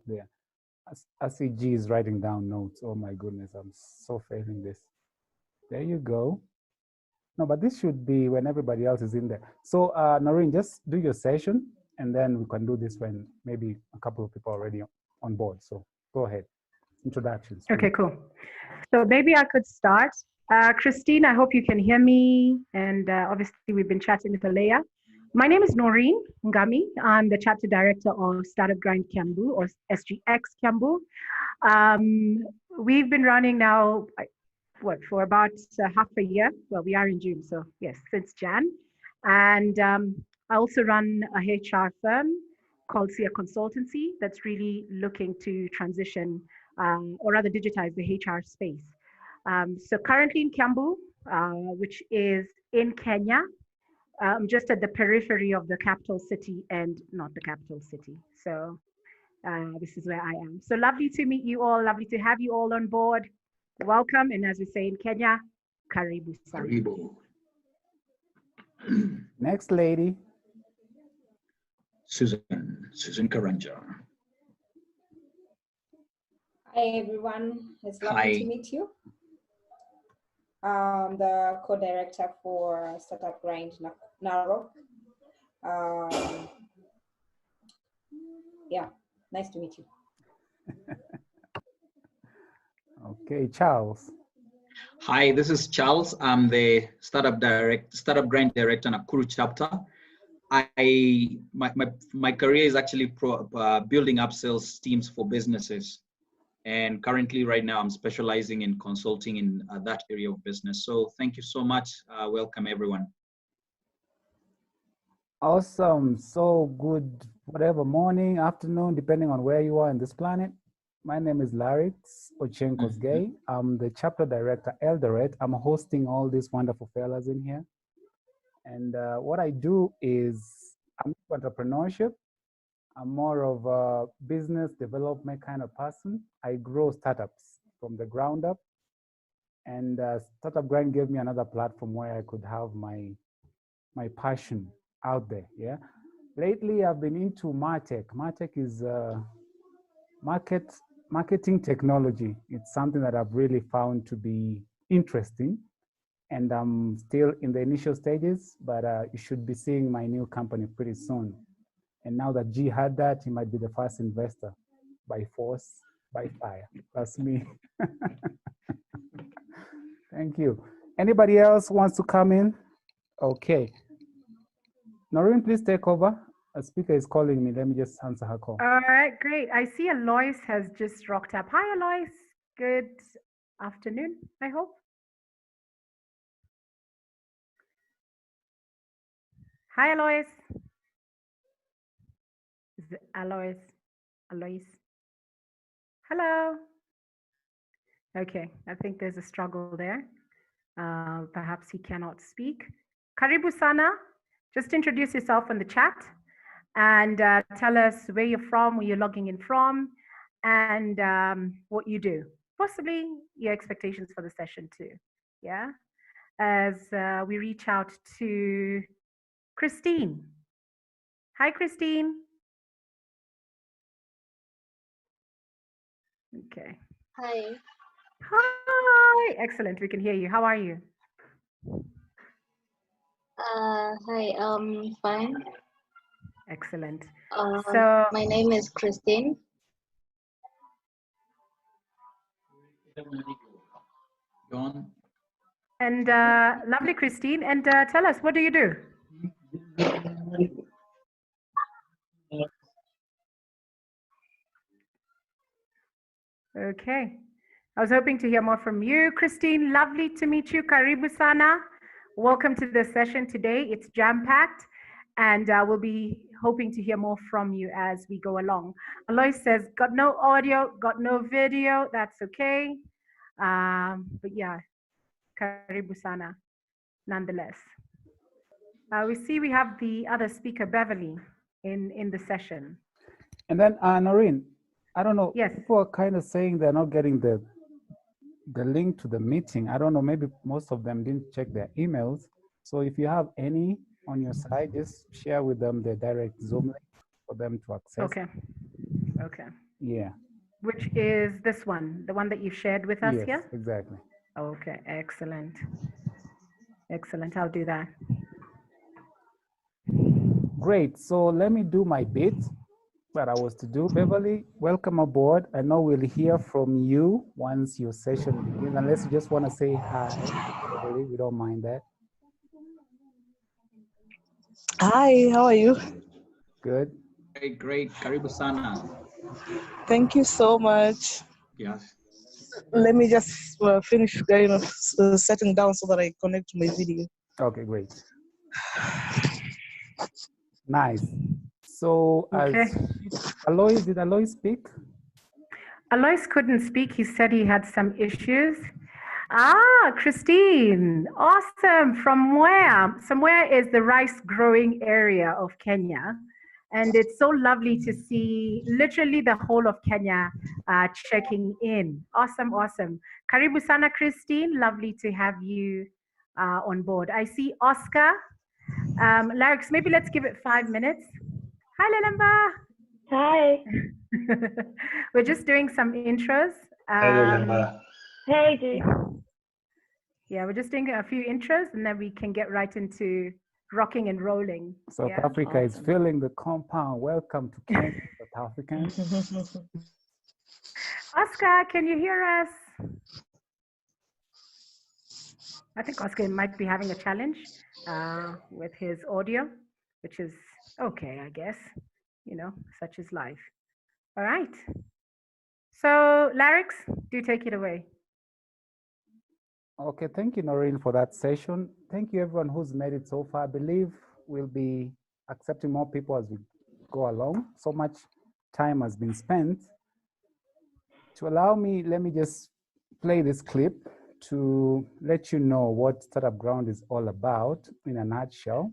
there. SCG is writing down notes. Oh my goodness, I'm so failing this. There you go. No, but this should be when everybody else is in there. So Noreen, just do your session, and then we can do this when maybe a couple of people are already on board. So go ahead. Introductions. Okay, cool. So maybe I could start. Christine, I hope you can hear me. And obviously we've been chatting with Alea. My name is Noreen Ngami. I'm the chapter director of Startup Grind Kiambu, or SGX Kiambu. We've been running now, for about half a year. Well, we are in June, so yes, since Jan. And I also run a HR firm called SIA Consultancy that's really looking to transition or rather digitize the HR space. So currently in Kiambu, which is in Kenya, just at the periphery of the capital city and not the capital city. So this is where I am. So lovely to meet you all. Lovely to have you all on board. Welcome. And as we say in Kenya, karibu sana. Karibu. Next lady. Susan Karanja. Hi everyone, it's lovely to meet you. I'm the co-director for Startup Grind Narok. Yeah, nice to meet you. Okay, Charles. Hi, this is Charles. I'm the Startup Grind Director Nakuru chapter. My career is actually building up sales teams for businesses. And currently right now I'm specializing in consulting in that area of business. So thank you so much. Welcome everyone. Awesome, so good, whatever, morning, afternoon, depending on where you are in this planet. My name is Larix Ochenkosgei. I'm the chapter director Eldoret. I'm hosting all these wonderful fellas in here. And what I do is I'm entrepreneurship. I'm more of a business development kind of person. I grow startups from the ground up. And Startup Grind gave me another platform where I could have my passion out there, yeah? Lately, I've been into MarTech. MarTech is marketing technology. It's something that I've really found to be interesting. And I'm still in the initial stages, but you should be seeing my new company pretty soon. And now that G had that, he might be the first investor by force, by fire. That's me. Thank you. Anybody else wants to come in? Okay. Noreen, please take over. A speaker is calling me. Let me just answer her call. All right, great. I see Alois has just rocked up. Hi, Alois. Good afternoon, I hope. Hi, Alois. Is it Alois? Alois? Hello. Okay, I think there's a struggle there. Perhaps he cannot speak. Karibu sana. Just introduce yourself in the chat and tell us where you're from, where you're logging in from, and what you do. Possibly your expectations for the session too. Yeah. As we reach out to Christine. Hi, Christine. Okay. Hi. Hi. Excellent. We can hear you. How are you? Hi. Fine. Excellent. So my name is Christine. John. And lovely, Christine. And tell us, what do you do? Okay. I was hoping to hear more from you, Christine. Lovely to meet you. Karibu sana. Welcome to the session today. It's jam-packed, and we'll be hoping to hear more from you as we go along. Alois says, got no audio, got no video. That's okay. But yeah, karibu sana, nonetheless. We see we have the other speaker, Beverly, in the session. And then Noreen, I don't know, yes. People are kind of saying they're not getting the link to the meeting. I don't know, maybe most of them didn't check their emails. So if you have any on your side, just share with them the direct Zoom link for them to access. Okay. Okay. Yeah. Which is this one, the one that you've shared with us Yes, here? exactly. Okay, excellent. Excellent, I'll do that. Great. So let me do my bit that I was to do. Beverly, welcome aboard. I know we'll hear from you once your session begins, unless you just want to say hi, Beverly, we don't mind that. Hi, how are you? Good. Great, great. Karibu sana. Thank you so much. Yes. Let me just finish setting down so that I connect to my video. Okay, great. Nice. So Okay. Alois, did Alois speak? Alois couldn't speak. He said he had some issues. Ah, Christine, awesome. From where? Somewhere is the rice growing area of Kenya. And it's so lovely to see literally the whole of Kenya checking in. Awesome, awesome. Karibu sana, Christine. Lovely to have you on board. I see Oscar. Larix, maybe let's give it 5 minutes. Hi, Lelemba. Hi. We're just doing some intros. Hey, G. Yeah, we're just doing a few intros and then we can get right into rocking and rolling. South Yeah. Africa is filling the compound. Welcome to Kenya, South Africans. Oscar, can you hear us? I think Oscar might be having a challenge with his audio, which is okay, I guess. You know, such is life. All right. So, Larix, do take it away. Okay, thank you, Noreen, for that session. Thank you, everyone who's made it so far. I believe we'll be accepting more people as we go along. So much time has been spent. To allow me, let me just play this clip to let you know what Startup Ground is all about in a nutshell.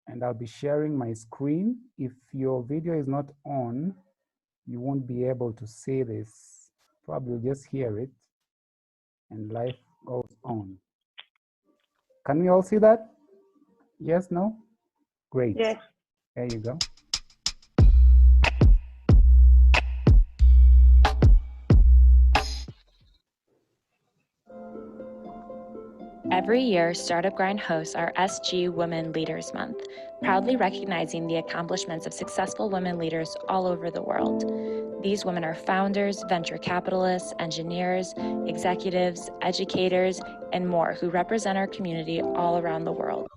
And I'll be sharing my screen. If your video is not on, you won't be able to see this. Probably you'll just hear it and life goes on. Can we all see that? Yes, no? Great. Yes. There you go. Every year, Startup Grind hosts our SG Women Leaders Month, proudly recognizing the accomplishments of successful women leaders all over the world. These women are founders, venture capitalists, engineers, executives, educators, and more who represent our community all around the world.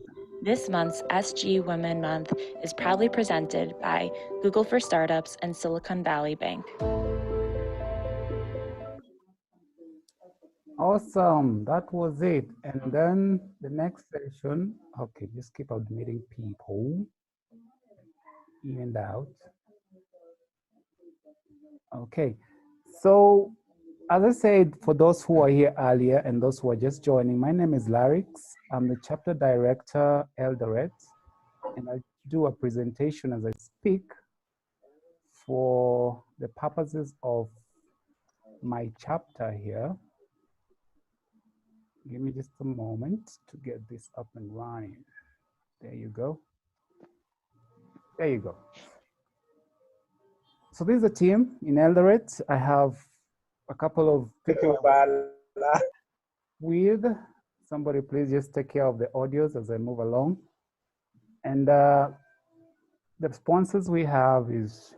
This month's SG Women Month is proudly presented by Google for Startups and Silicon Valley Bank. Awesome, that was it. And then the next session, okay, just keep admitting people in and out. Okay, so as I said, for those who are here earlier and those who are just joining, my name is Larix. I'm the chapter director, Eldoret, and I do a presentation as I speak for the purposes of my chapter here. Give me just a moment to get this up and running. There you go. There you go. So this is a team in Eldoret. I have a couple of people with. Somebody please just take care of the audios as I move along. And the sponsors we have is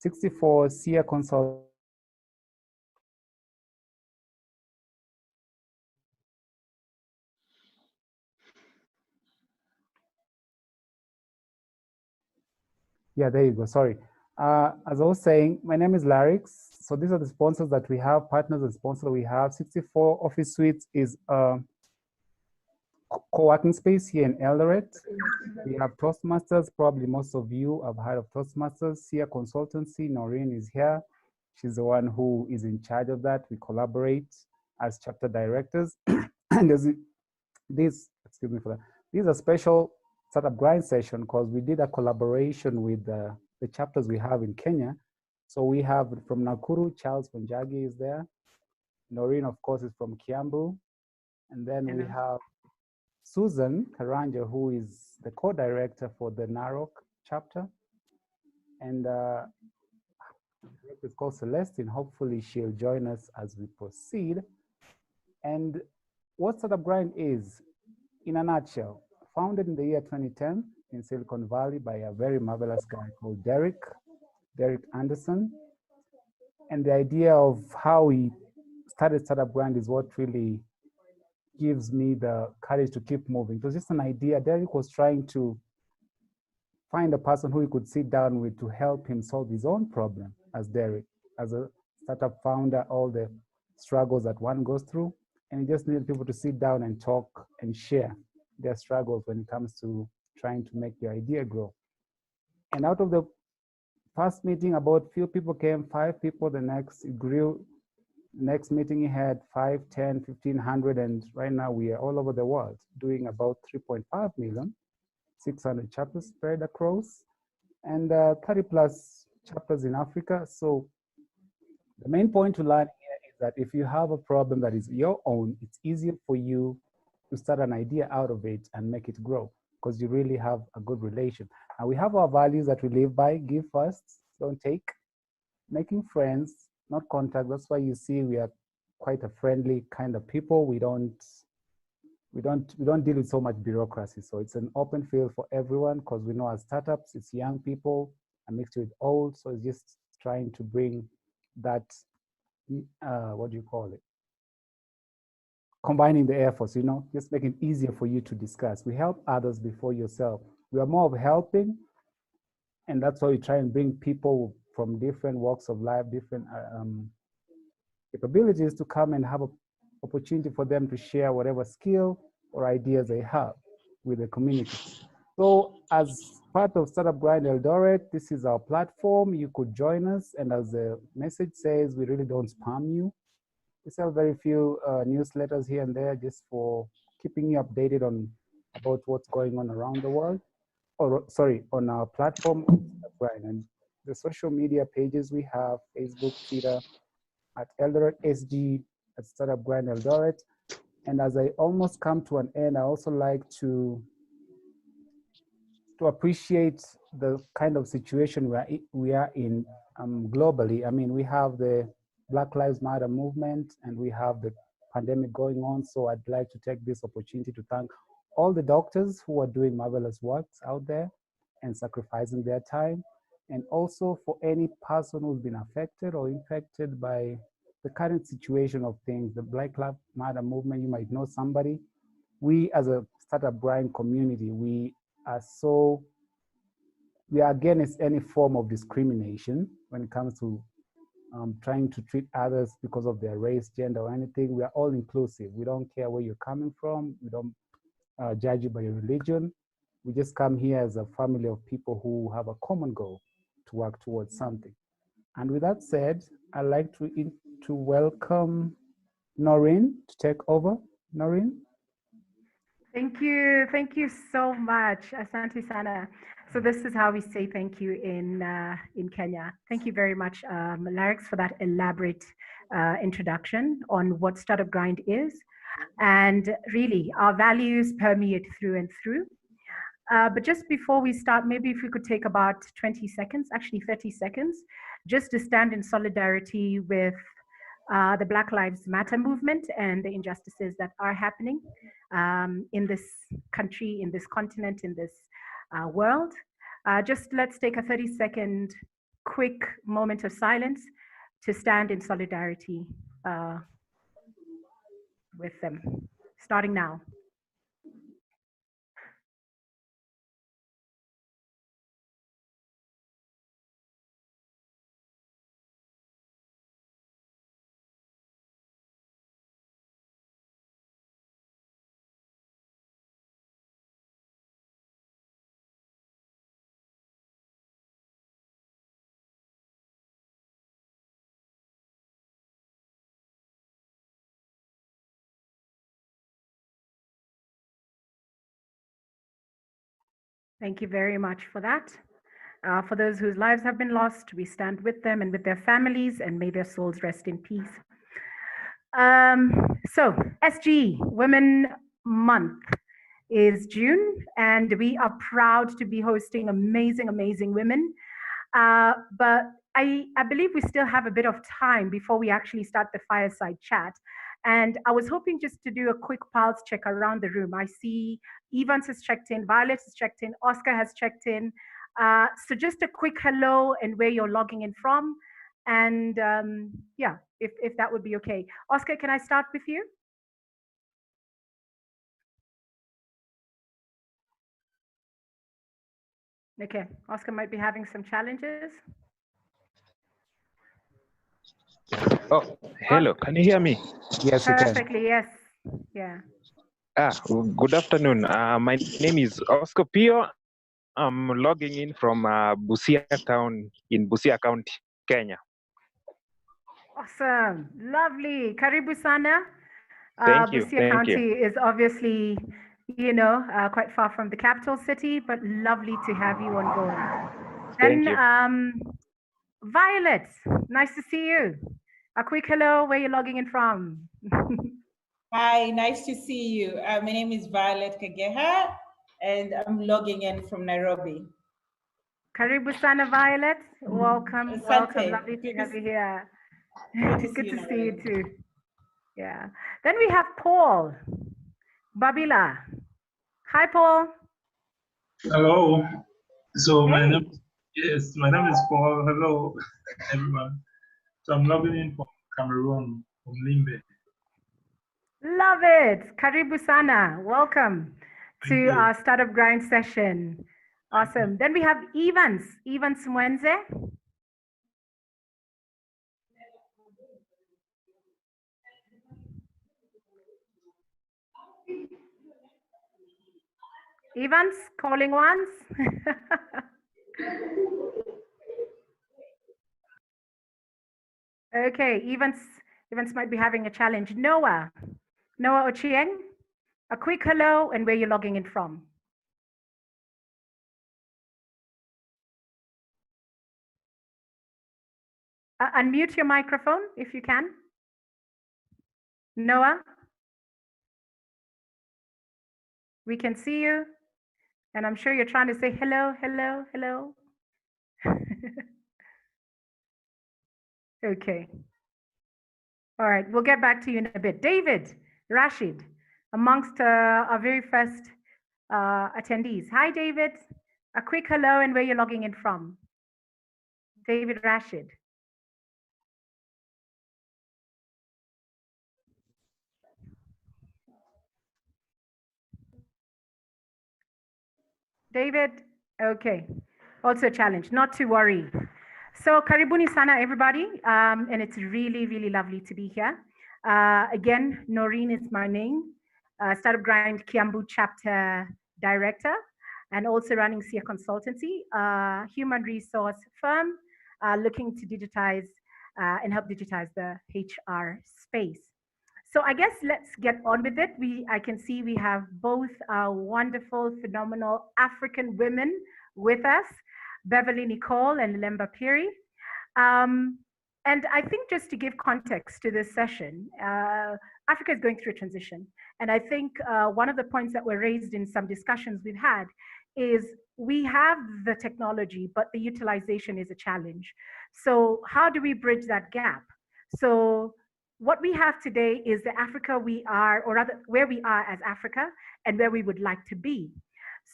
64 SIA Consult. Yeah, there you go. Sorry. As I was saying, my name is Larix. So these are the sponsors that we have, partners and sponsors we have. 64 Office Suites is a co-working space here in Eldoret. We have Toastmasters. Probably most of you have heard of Toastmasters. SIA Consultancy, Noreen is here. She's the one who is in charge of that. We collaborate as chapter directors. And there's this, excuse me for that. This is a special Startup Grind session because we did a collaboration with the chapters we have in Kenya. So we have from Nakuru, Charles Wanjagi is there. Noreen, of course, is from Kiambu. And then we have Susan Karanja, who is the co-director for the Narok chapter. And It's called Celestine. Hopefully she'll join us as we proceed. And what Startup Grind is, in a nutshell, founded in the year 2010 in Silicon Valley by a very marvelous guy called Derek Anderson. And the idea of how he started Startup Grind is what really gives me the courage to keep moving. It was just an idea. Derek was trying to find a person who he could sit down with to help him solve his own problem as Derek, as a startup founder, all the struggles that one goes through. And he just needed people to sit down and talk and share their struggles when it comes to trying to make your idea grow. And out of the first meeting, about few people came, 5 people, the next it grew. Next meeting he had 5, 10, 1,500, and right now we are all over the world doing about 3.5 million, 600 chapters spread across, and 30 plus chapters in Africa. So the main point to learn here is that if you have a problem that is your own, it's easier for you to start an idea out of it and make it grow because you really have a good relation. And we have our values that we live by: give first, don't take, making friends, not contact. That's why you see we are quite a friendly kind of people. We don't deal with so much bureaucracy. So it's an open field for everyone because we know as startups, it's young people and mixed with old. So it's just trying to bring that, what do you call it? Combining the efforts, just make it easier for you to discuss. We help others before yourself. We are more of helping. And that's why we try and bring people from different walks of life, different capabilities to come and have an opportunity for them to share whatever skill or ideas they have with the community. So as part of Startup Grind Eldoret, this is our platform. You could join us. And as the message says, we really don't spam you. We sell very few newsletters here and there just for keeping you updated on about what's going on around the world. Or sorry, on our platform, and the social media pages we have: Facebook, Twitter, at Eldoret SG, at Startup Grind Eldoret. And as I almost come to an end, I also like to appreciate the kind of situation we are in globally. I mean, we have the Black Lives Matter movement and we have the pandemic going on. So I'd like to take this opportunity to thank all the doctors who are doing marvelous works out there and sacrificing their time. And also for any person who's been affected or infected by the current situation of things, the Black Lives Matter movement, you might know somebody. We as a Startup Grind community, we are against any form of discrimination when it comes to trying to treat others because of their race, gender, or anything. We are all inclusive. We don't care where you're coming from. We don't judge you by your religion. We just come here as a family of people who have a common goal to work towards something. And with that said, I'd like to welcome Noreen to take over. Noreen? Thank you so much, Asante Sana. So this is how we say thank you in Kenya. Thank you very much, Larix, for that elaborate introduction on what Startup Grind is. And really, our values permeate through and through. But just before we start, maybe if we could take about 20 seconds, actually 30 seconds, just to stand in solidarity with the Black Lives Matter movement and the injustices that are happening in this country, in this continent, in this world. Just let's take a 30-second quick moment of silence to stand in solidarity with them, starting now. Thank you very much for that. For those whose lives have been lost, we stand with them and with their families, and may their souls rest in peace. So SG Women Month is June, and we are proud to be hosting amazing women. But I believe we still have a bit of time before we actually start the fireside chat. And I was hoping just to do a quick pulse check around the room. I see Evans has checked in, Violet has checked in, Oscar has checked in. So just a quick hello and where you're logging in from. And yeah, if that would be okay. Oscar, can I start with you? Okay, Oscar might be having some challenges. Oh, hello. Can you hear me? Yes, we can. Perfectly, yes. Yeah. Good afternoon. My name is Oscar Pio. I'm logging in from Busia town in Busia County, Kenya. Awesome. Lovely. Karibu sana. Thank you. Busia Thank County you. is obviously, you know, quite far from the capital city, but lovely to have you on board. Thank Then, you. Violet, nice to see you. A quick hello, where you logging in from? Hi, nice to see you. My name is Violet Kageha, and I'm logging in from Nairobi. Karibu sana, Violet. Welcome, welcome. Lovely to have you here. Good to see you too. Yeah. Then we have Paul Babila. Hi, Paul. Hello. So Hey. my name is Paul. Hello, everyone. So I'm logging in from Cameroon, from Limbe. Love it. Karibu sana. Welcome to our you. Startup Grind session. Awesome. Then we have Evans Mwenze. Evans, calling once. Okay, Evans might be having a challenge. Noah Ochieng, a quick hello and where you're logging in from. Unmute your microphone if you can. Noah, we can see you. And I'm sure you're trying to say hello, hello, hello. Okay. All right, we'll get back to you in a bit. David Rashid, amongst our very first attendees. Hi, David. A quick hello and where you're logging in from. David Rashid. David, okay. Also a challenge, not to worry. So karibuni sana, everybody. And it's really, really lovely to be here. Again, Noreen is my name. Startup Grind Kiambu chapter director, and also running SIA Consultancy, human resource firm looking to digitize and help digitize the HR space. So I guess let's get on with it. I can see we have both wonderful, phenomenal African women with us, Beverley Nicole and Lelemba Phiri. And I think just to give context to this session, Africa is going through a transition. And I think one of the points that were raised in some discussions we've had is we have the technology, but the utilization is a challenge. So how do we bridge that gap? So what we have today is the Africa we are, or rather where we are as Africa and where we would like to be.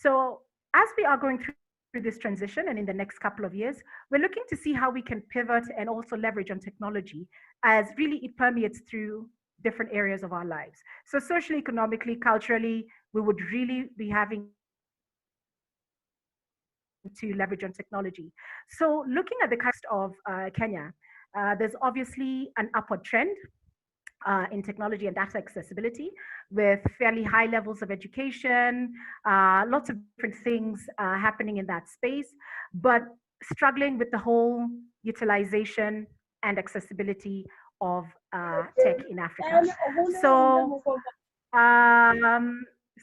So as we are going through this transition and in the next couple of years, we're looking to see how we can pivot and also leverage on technology as really it permeates through different areas of our lives. So socially, economically, culturally, we would really be having to leverage on technology. So looking at the context of Kenya, there's obviously an upward trend in technology and data accessibility with fairly high levels of education, lots of different things happening in that space, but struggling with the whole utilization and accessibility of tech in Africa. So,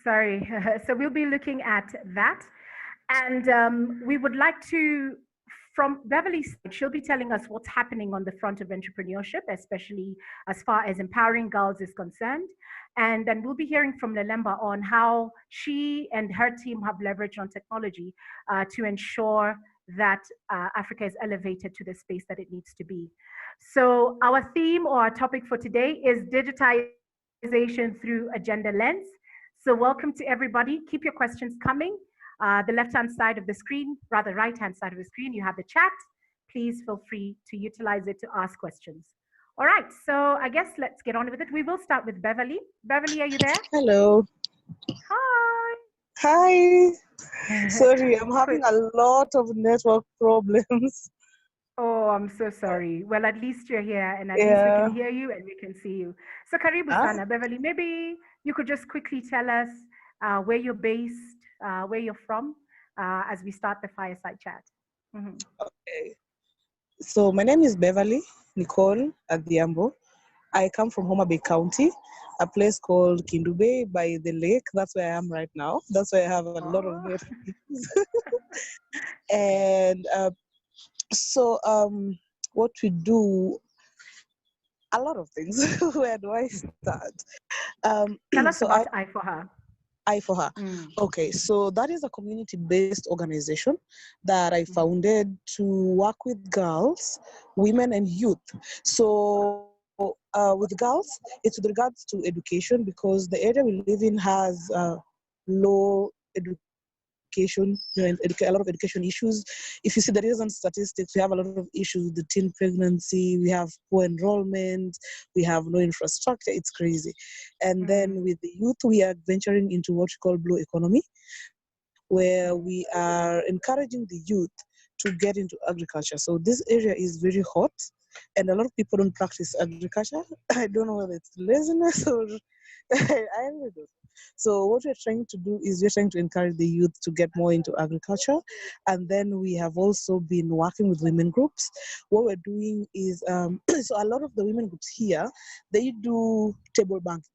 sorry, so we'll be looking at that. And we would like to, from Beverly's side, she'll be telling us what's happening on the front of entrepreneurship, especially as far as empowering girls is concerned. And then we'll be hearing from Lelemba on how she and her team have leveraged on technology to ensure that Africa is elevated to the space that it needs to be. So our theme or our topic for today is digitization through a gender lens. So welcome to everybody. Keep your questions coming. The left-hand side of the screen, rather right-hand side of the screen, you have the chat. Please feel free to utilize it to ask questions. All right, so I guess let's get on with it. We will start with Beverly. Beverly, are you there? Hello. Hi. Hi. Sorry, I'm having a lot of network problems. Oh, I'm so sorry. Well, at least you're here, and at least we can hear you and we can see you. So, Karibu Sana, Beverly, maybe you could just quickly tell us where you're based, where you're from, as we start the fireside chat. Okay. So, my name is Beverly Nicole Adhiambo. I come from Homa Bay County, a place called Kindube by the lake. That's where I am right now. That's why I have a lot of network issues. And so what we do, a lot of things. Where do I start? Tell us about I for Her. I for Her. Okay, so that is a community-based organization that I founded to work with girls, women, and youth. So with girls, it's with regards to education, because the area we live in has low education, a lot of education issues. If you see the recent statistics, we have a lot of issues with the teen pregnancy, we have poor enrollment, we have no infrastructure, it's crazy. And then with the youth, we are venturing into what we call blue economy, where we are encouraging the youth to get into agriculture. So this area is very hot, and a lot of people don't practice agriculture. I don't know whether it's laziness or I really don't. So what we're trying to do is we're trying to encourage the youth to get more into agriculture. And then we have also been working with women groups. What we're doing is, so a lot of the women groups here, they do table banking.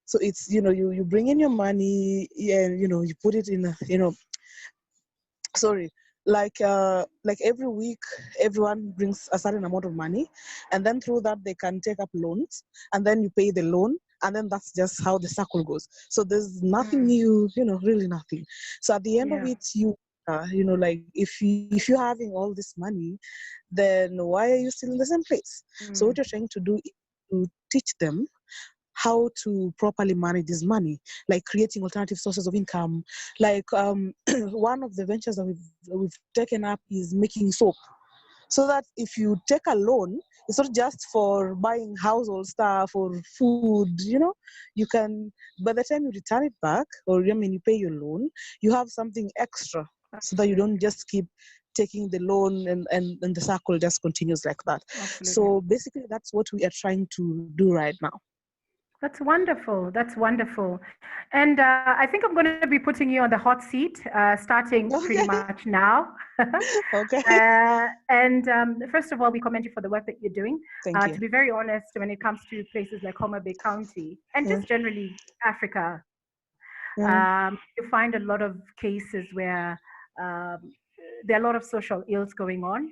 So it's, you bring in your money and, you put it in, like every week, everyone brings a certain amount of money, and then through that they can take up loans, and then you pay the loan, and then that's just how the circle goes. So there's nothing new, really nothing. So at the end of it, like if you're having all this money, then why are you still in the same place? So what you're trying to do is to teach them how to properly manage this money, like creating alternative sources of income. Like one of the ventures that we've taken up is making soap. So that if you take a loan, it's not just for buying household stuff or food, you can, by the time you return it back, or you pay your loan, you have something extra. So that you don't just keep taking the loan and the circle just continues like that. Absolutely. So basically that's what we are trying to do right now. That's wonderful. That's wonderful. And I think I'm going to be putting you on the hot seat, starting pretty much now. Okay. And first of all, we commend you for the work that you're doing. Thank you. To be very honest, when it comes to places like Homa Bay County and just generally Africa, you find a lot of cases where there are a lot of social ills going on,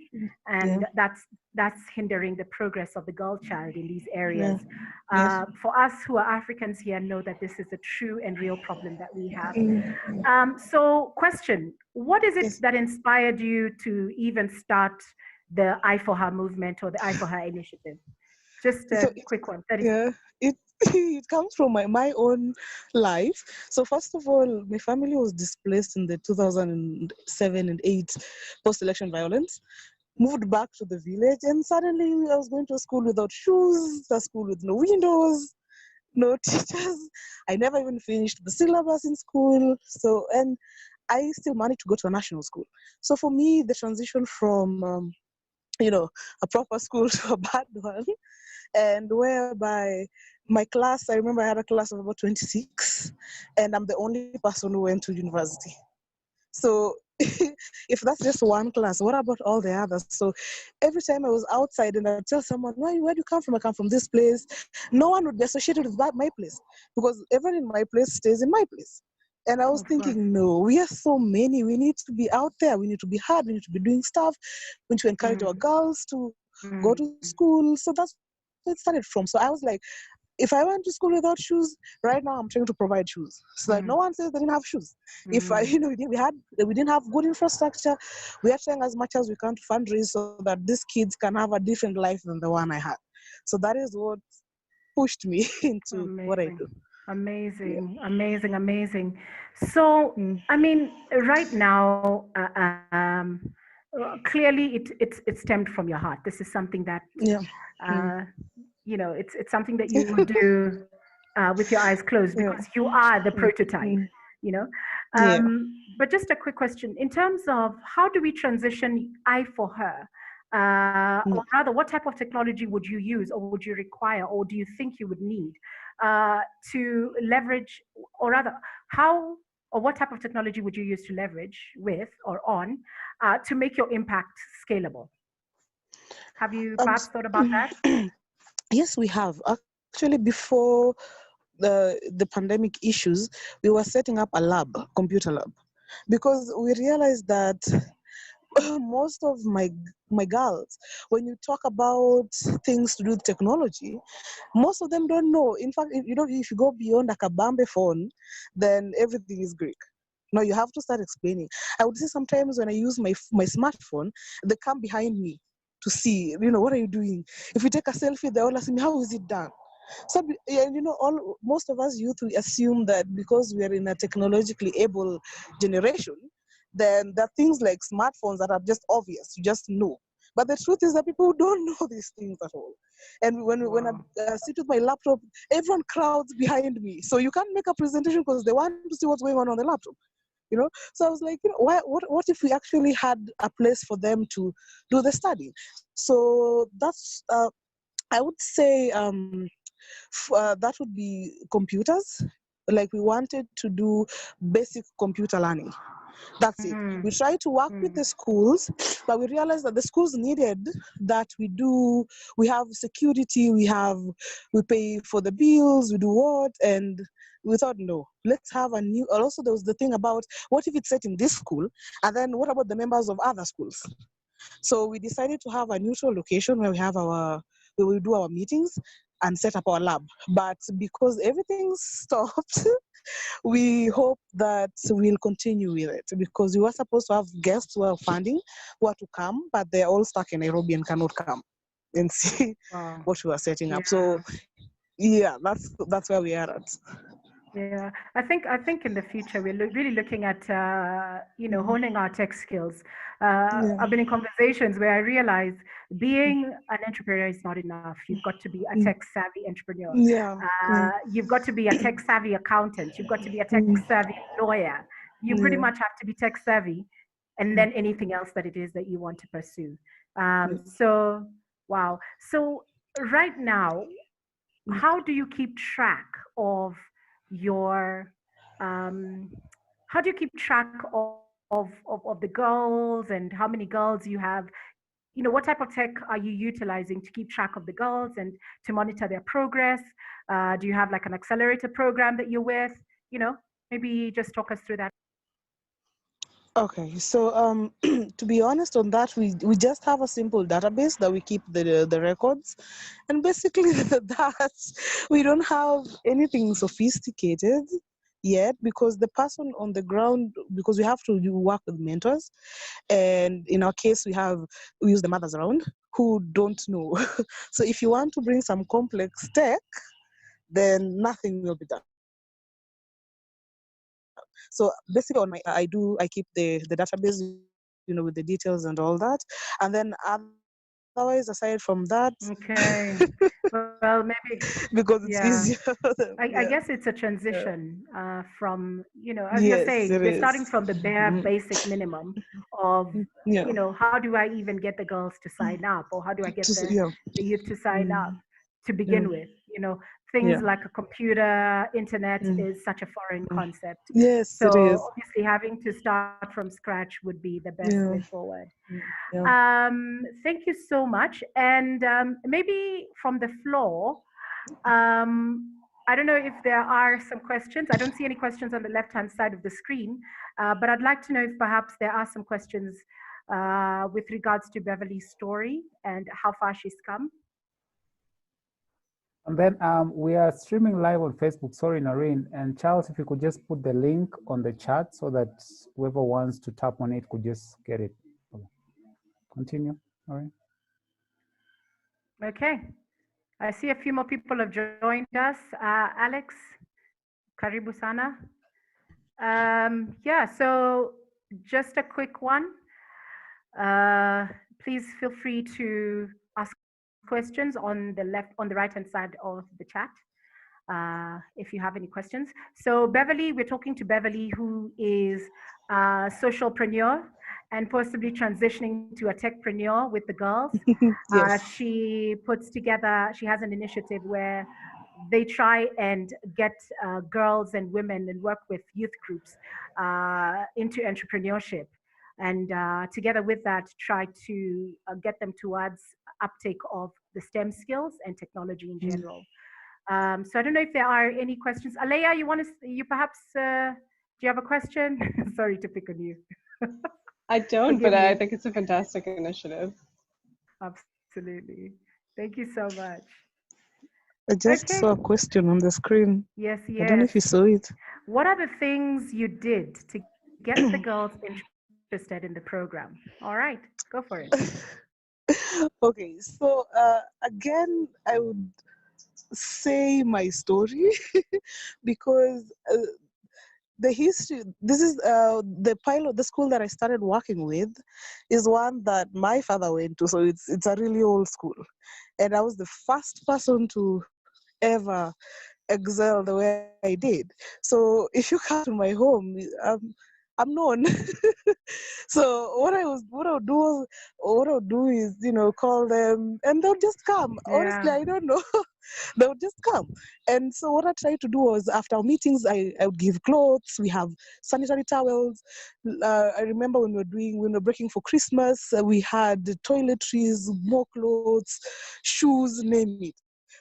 and that's hindering the progress of the girl child in these areas. For us who are Africans here, know that this is a true and real problem that we have. So question, what is it that inspired you to even start the I for Her movement or the I for Her initiative? Just a quick one. It comes from my own life. So first of all, my family was displaced in the 2007 and 8 post-election violence. Moved back to the village, and suddenly I was going to a school without shoes, a school with no windows, no teachers. I never even finished the syllabus in school. So, and I still managed to go to a national school. So for me, the transition from a proper school to a bad one, and whereby my class, I remember I had a class of about 26, and I'm the only person who went to university. So if that's just one class, what about all the others? So every time I was outside and I'd tell someone, where do you come from? I come from this place. No one would be associated with my place, because everyone in my place stays in my place. And I was thinking, no, we are so many. We need to be out there. We need to be hard. We need to be doing stuff. We need to encourage our girls to go to school. So that's where it started from. So I was like, if I went to school without shoes, right now I'm trying to provide shoes so that no one says they didn't have shoes. If I, we didn't have good infrastructure, we are trying as much as we can to fundraise so that these kids can have a different life than the one I had. So that is what pushed me into what I do. Amazing, amazing, amazing. So, I mean, right now, clearly it stemmed from your heart. This is something that, it's something that you would do with your eyes closed because you are the prototype, But just a quick question, in terms of how do we transition I for her? Or rather, what type of technology would you use or would you require or do you think you would need to leverage, or rather, how or what type of technology would you use to leverage with or on to make your impact scalable? Have you perhaps thought about that? Yes, we have. Actually, before the pandemic issues, we were setting up a lab, computer lab, because we realized that most of my girls, when you talk about things to do with technology, most of them don't know. In fact, if you go beyond a kabambe phone, then everything is Greek. No, you have to start explaining. I would say sometimes when I use my smartphone, they come behind me to see, what are you doing? If we take a selfie, they all ask me, how is it done? So, most of us youth, we assume that because we are in a technologically able generation, then there are things like smartphones that are just obvious, you just know. But the truth is that people don't know these things at all. And when I sit with my laptop, everyone crowds behind me. So you can't make a presentation because they want to see what's going on the laptop. So I was like, what if we actually had a place for them to do the study? So that's, I would say, that would be computers. Like we wanted to do basic computer learning. That's it. We try to work with the schools, but we realized that the schools needed that we have security, we pay for the bills, we do what, and we thought, no, let's have a new, also there was the thing about, what if it's set in this school, and then what about the members of other schools? So we decided to have a neutral location where where we do our meetings and set up our lab. But because everything stopped, we hope that we'll continue with it, because we were supposed to have guests who are funding, who are to come, but they're all stuck in Nairobi and cannot come and see what we are setting up. So yeah, that's where we are at. Yeah, I think in the future we're really looking at honing our tech skills. I've been in conversations where I realize being an entrepreneur is not enough. You've got to be a tech savvy entrepreneur. You've got to be a tech savvy accountant. You've got to be a tech savvy lawyer. You pretty much have to be tech savvy, and then anything else that it is that you want to pursue. So wow. So right now, how do you keep track of your how do you keep track of the girls and how many girls you have? What type of tech are you utilizing to keep track of the girls and to monitor their progress? Do you have like an accelerator program that you're with? Maybe just talk us through that. Okay, so to be honest on that, we just have a simple database that we keep the records, and basically that we don't have anything sophisticated yet, because the person on the ground, because we have to work with mentors, and in our case we use the mothers around who don't know. So if you want to bring some complex tech, then nothing will be done. So basically I keep the database, with the details and all that. And then otherwise, aside from that, okay. Well, maybe because it's easier. I guess it's a transition from, as you're saying, we're starting from the bare basic minimum of, how do I even get the girls to sign up, or how do I get the youth to sign up to begin with? Things like a computer, internet is such a foreign concept. Yes, so it is. Obviously having to start from scratch would be the best way forward. Thank you so much. And maybe from the floor, I don't know if there are some questions. I don't see any questions on the left-hand side of the screen, but I'd like to know if perhaps there are some questions with regards to Beverly's story and how far she's come. And then we are streaming live on Facebook. Sorry, Noreen. And Charles, if you could just put the link on the chat so that whoever wants to tap on it could just get it. Continue, Noreen. Okay. I see a few more people have joined us. Alex, karibu sana. Yeah, so just a quick one. Please feel free to ask questions on the right-hand side of the chat if you have any questions. So Beverly, we're talking to Beverly, who is a socialpreneur and possibly transitioning to a techpreneur with the girls. Yes. She has an initiative where they try and get girls and women and work with youth groups into entrepreneurship. And together with that, try to get them towards uptake of the STEM skills and technology in general. So I don't know if there are any questions. Alea, you perhaps, do you have a question? Sorry to pick on you. I don't, but I think it's a fantastic initiative. Absolutely. Thank you so much. I just saw a question on the screen. Yes, yes. I don't know if you saw it. What are the things you did to get the girls interested in the program? All right, go for it. Okay, so again, I would say my story because the history, this is the school that I started working with is one that my father went to, so it's a really old school. And I was the first person to ever excel the way I did. So if you come to my home, I'm known. So what I would do is, call them and they'll just come. Yeah. Honestly, I don't know. They would just come. And so what I tried to do was after meetings, I would give clothes. We have sanitary towels. I remember when we were breaking for Christmas, we had toiletries, more clothes, shoes, name it.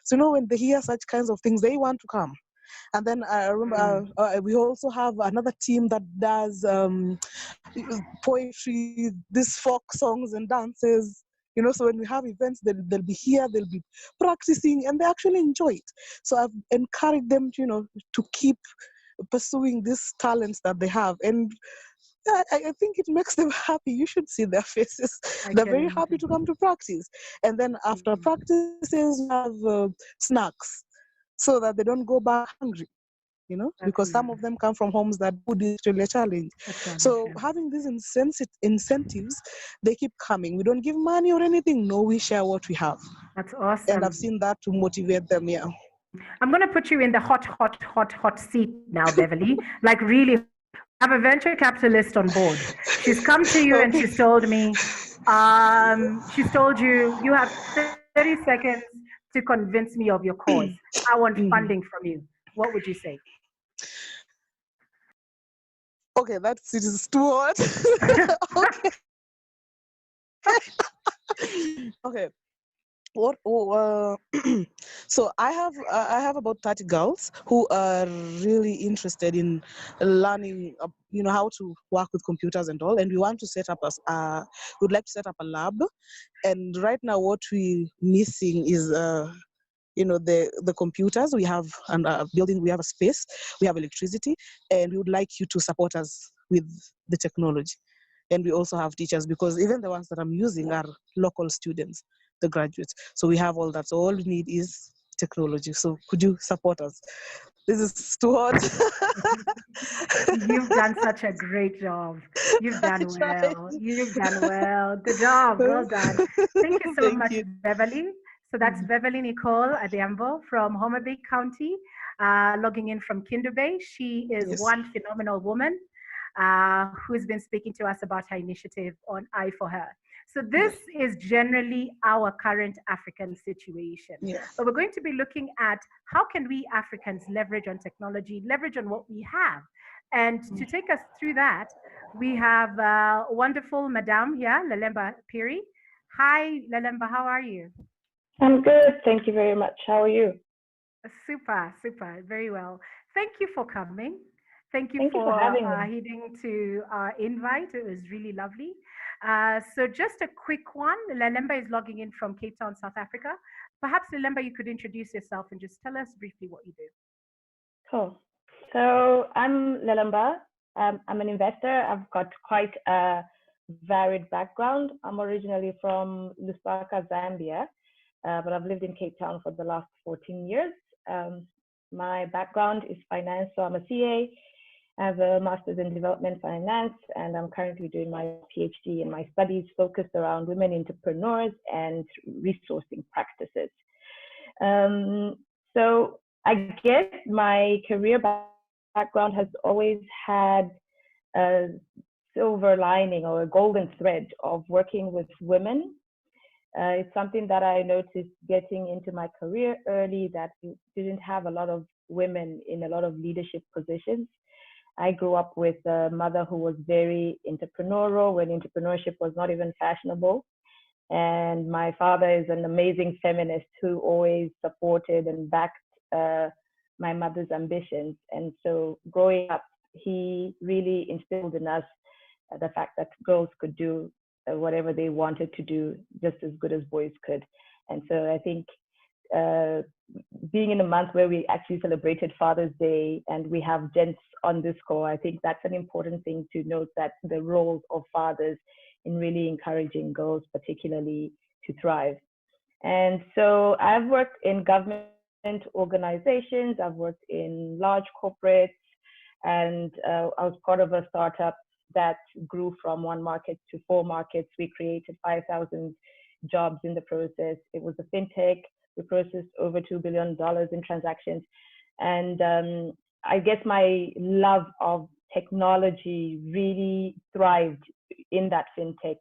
So, when they hear such kinds of things, they want to come. And then I remember we also have another team that does poetry, these folk songs and dances. So when we have events, they'll be here, they'll be practicing, and they actually enjoy it. So I've encouraged them, to keep pursuing these talents that they have. And I think it makes them happy. You should see their faces. They're very happy to come to practice. And then after practices, we have snacks so that they don't go back hungry. Because some of them come from homes that food is really a challenge. So having these incentives, they keep coming. We don't give money or anything. No, we share what we have. That's awesome. And I've seen that to motivate them, yeah. I'm going to put you in the hot seat now, Beverly. Like really, I have a venture capitalist on board. She's come to you and she's told me, she's told you have 30 seconds to convince me of your cause. I want funding from you. What would you say? Okay, it is too hot. Okay. So I have about 30 girls who are really interested in learning, how to work with computers and all. And we want to set up we'd like to set up a lab. And right now, what we're missing is the computers. We have a building, we have a space, we have electricity, and we would like you to support us with the technology. And we also have teachers, because even the ones that I'm using are local students, the graduates. So we have all that. So all we need is technology. So could you support us? This is too hot. You've done such a great job. You've done well. You've done well. Good job. Well done. Thank you so much, Beverly. So that's Beverly Nicole Adembo from Homa Bay County, logging in from Kinder Bay. She is one phenomenal woman who's been speaking to us about her initiative on I for Her. So this is generally our current African situation. But we're going to be looking at how can we Africans leverage on technology, leverage on what we have. And to take us through that, we have a wonderful madam here, Lelemba Phiri. Hi, Lelemba, how are you? I'm good. Thank you very much. How are you? Super, super. Very well. Thank you for coming. Thank you for heeding to our invite. It was really lovely. So just a quick one. Lelemba is logging in from Cape Town, South Africa. perhaps, Lelemba, you could introduce yourself and just tell us briefly what you do. Cool. So I'm Lelemba. I'm an investor. I've got quite a varied background. I'm originally from Lusaka, Zambia, but I've lived in Cape Town for the last 14 years. My background is finance, so I'm a CA. I have a master's in development finance, and I'm currently doing my PhD in my studies focused around women entrepreneurs and resourcing practices. So I guess my career background has always had a silver lining or a golden thread of working with women. It's something that I noticed getting into my career early, that we didn't have a lot of women in a lot of leadership positions. I grew up with a mother who was very entrepreneurial when entrepreneurship was not even fashionable. And my father is an amazing feminist who always supported and backed my mother's ambitions. And so growing up, he really instilled in us the fact that girls could do whatever they wanted to do just as good as boys could. And so I think being in a month where we actually celebrated Father's Day and we have gents on this call, I think that's an important thing to note, that the roles of fathers in really encouraging girls particularly to thrive. And so I've worked in government organizations, I've worked in large corporates, and I was part of a startup that grew from 1 market to 4 markets. We created 5,000 jobs in the process. It was a fintech. We processed over $2 billion in transactions. And I guess my love of technology really thrived in that fintech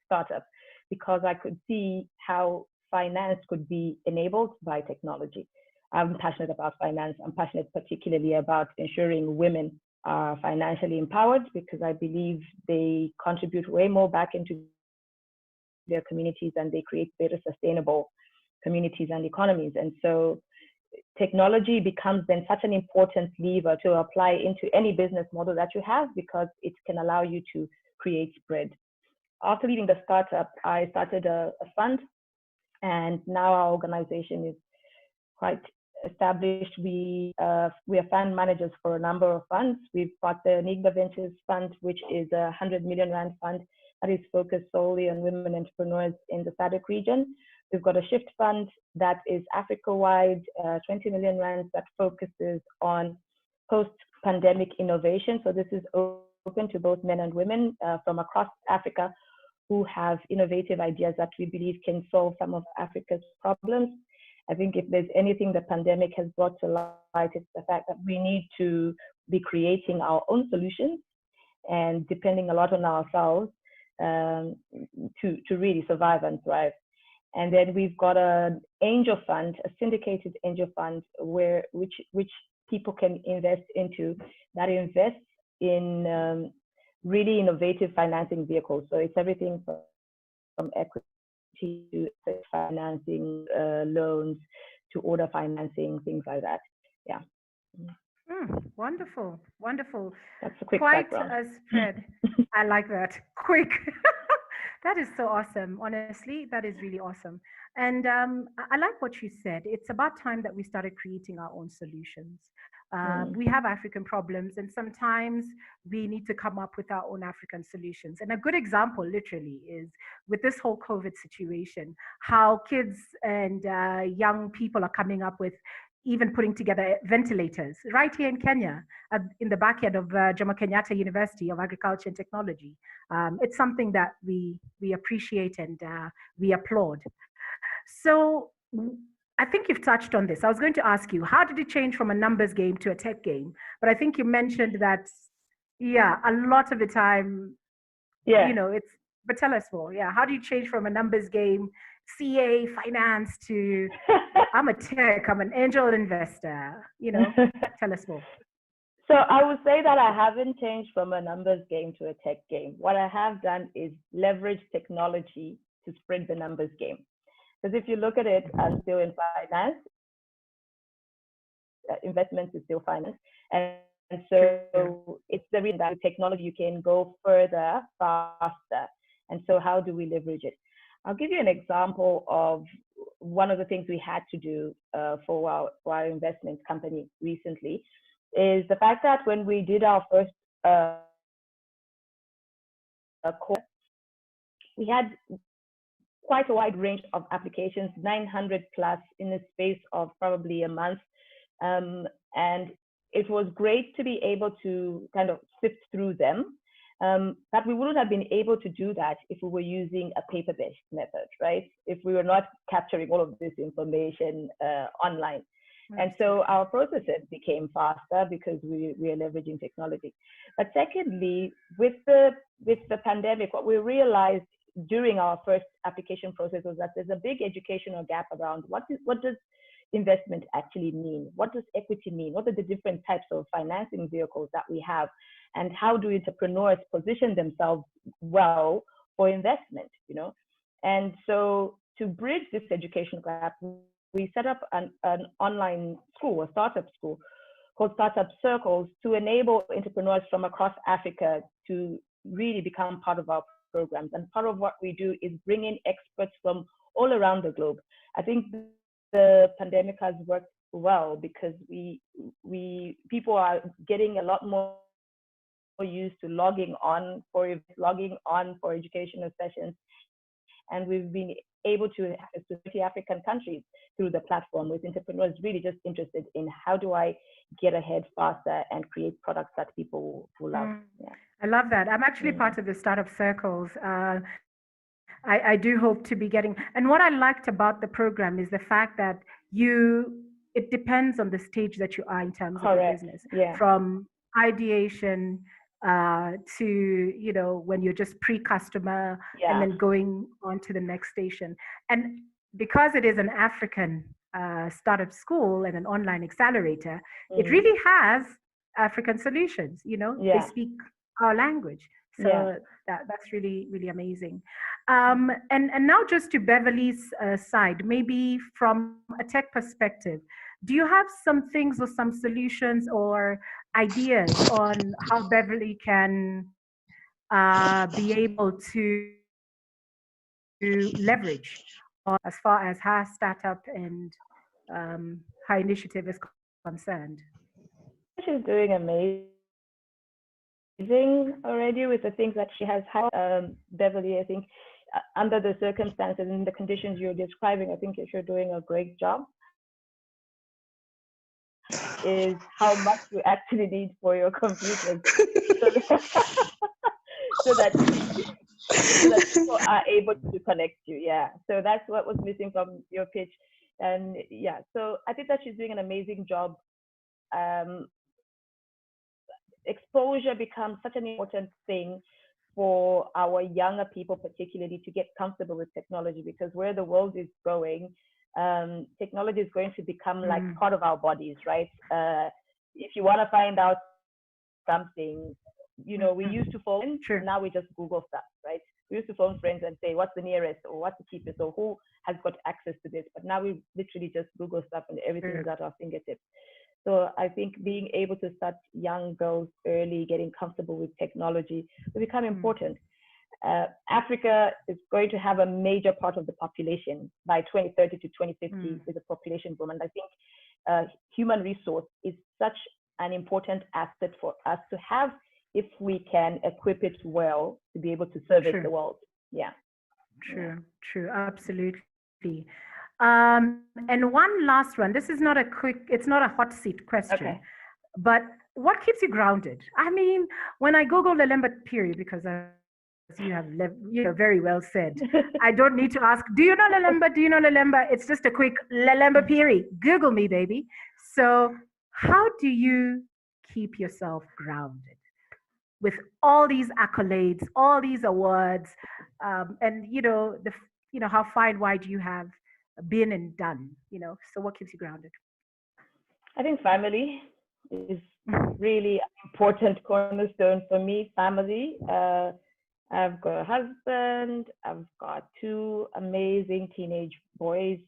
startup, because I could see how finance could be enabled by technology. I'm passionate about finance. I'm passionate particularly about ensuring women are financially empowered, because I believe they contribute way more back into their communities and they create better sustainable communities and economies. And so technology becomes then such an important lever to apply into any business model that you have, because it can allow you to create spread. After leaving the startup, I started a fund, and now our organization is quite established. We are fund managers for a number of funds. We've got the Enigma Ventures Fund, which is a 100 million rand fund that is focused solely on women entrepreneurs in the SADC region. We've got a Shift Fund that is Africa-wide, 20 million rand, that focuses on post-pandemic innovation. So this is open to both men and women from across Africa who have innovative ideas that we believe can solve some of Africa's problems. I think if there's anything the pandemic has brought to light, it's the fact that we need to be creating our own solutions and depending a lot on ourselves to really survive and thrive. And then we've got an angel fund, a syndicated angel fund, which people can invest into, that invests in really innovative financing vehicles. So it's everything from equity to financing, loans, to order financing, things like that. Yeah. Wonderful, wonderful. That's a quick Quite background. a spread. I like that. Quick. That is so awesome. Honestly, that is really awesome. And I like what you said. It's about time that we started creating our own solutions. We have African problems, and sometimes we need to come up with our own African solutions. And a good example, literally, is with this whole COVID situation, how kids and young people are coming up with even putting together ventilators right here in Kenya, in the backyard of Jomo Kenyatta University of Agriculture and Technology. It's something that we appreciate and we applaud. So I think you've touched on this. I was going to ask you, how did it change from a numbers game to a tech game? But I think you mentioned that, yeah, a lot of the time, yeah, you know, it's, but tell us more. Yeah, how do you change from a numbers game, CA, finance, to I'm a tech, I'm an angel investor, you know? Tell us more. So I would say that I haven't changed from a numbers game to a tech game. What I have done is leverage technology to spread the numbers game. Because if you look at it, I'm still in finance. Investments is still finance. And so it's the reason that with technology you can go further, faster. And so how do we leverage it? I'll give you an example of one of the things we had to do for our investment company recently is the fact that when we did our first course, we had quite a wide range of applications, 900 plus in the space of probably a month. And it was great to be able to kind of sift through them. But we wouldn't have been able to do that if we were using a paper-based method, right? If we were not capturing all of this information online. And so our processes became faster because we are leveraging technology. But secondly, with the pandemic, what we realized during our first application process was that there's a big educational gap around what does investment actually mean? What does equity mean? What are the different types of financing vehicles that we have? And how do entrepreneurs position themselves well for investment, you know? And so to bridge this education gap, we set up an online school, a startup school called Startup Circles, to enable entrepreneurs from across Africa to really become part of our programs. And part of what we do is bring in experts from all around the globe. I think the pandemic has worked well because people are getting a lot more used to logging on for educational sessions, and we've been able to access to 30 African countries through the platform, with entrepreneurs really just interested in how do I get ahead faster and create products that people will love. Yeah. I love that. I'm actually part of the Startup Circles. I do hope to be getting, and what I liked about the program is the fact that it depends on the stage that you are in terms of your business. Yeah. From ideation to, you know, when you're just pre-customer and then going on to the next station. And because it is an African startup school and an online accelerator, it really has African solutions, you know, they speak our language. So that's really, really amazing. And now just to Beverly's side, maybe from a tech perspective, do you have some things or some solutions or ideas on how Beverly can be able to leverage as far as her startup and her initiative is concerned? She's doing amazing already with the things that she has had. Beverly, I think under the circumstances and the conditions you're describing, I think you're doing a great job. Is how much you actually need for your computer so that people are able to connect you. Yeah, so that's what was missing from your pitch. And yeah, so I think that she's doing an amazing job. Exposure becomes such an important thing for our younger people, particularly, to get comfortable with technology, because where the world is going, technology is going to become like part of our bodies, right? If you want to find out something, you know, we used to phone, now we just Google stuff, right? We used to phone friends and say, what's the nearest or what's the cheapest or who has got access to this? But now we literally just Google stuff and everything is at our fingertips. So I think being able to start young girls early, getting comfortable with technology will become important. Africa is going to have a major part of the population by 2030 to 2050 with a population boom. And I think human resource is such an important asset for us to have if we can equip it well to be able to service the world. Yeah. True, absolutely. And one last one. This is not it's not a hot seat question, but what keeps you grounded? I mean, when I Google Lelemba Phiri, because you have very well said, I don't need to ask, do you know Lelemba? Do you know Lelemba? It's just a quick Lelemba Phiri. Google me, baby. So how do you keep yourself grounded with all these accolades, all these awards, and how far and wide you have been and done, so what keeps you grounded? I think family is really an important cornerstone for me. Family. I've got a husband, I've got 2 amazing teenage boys,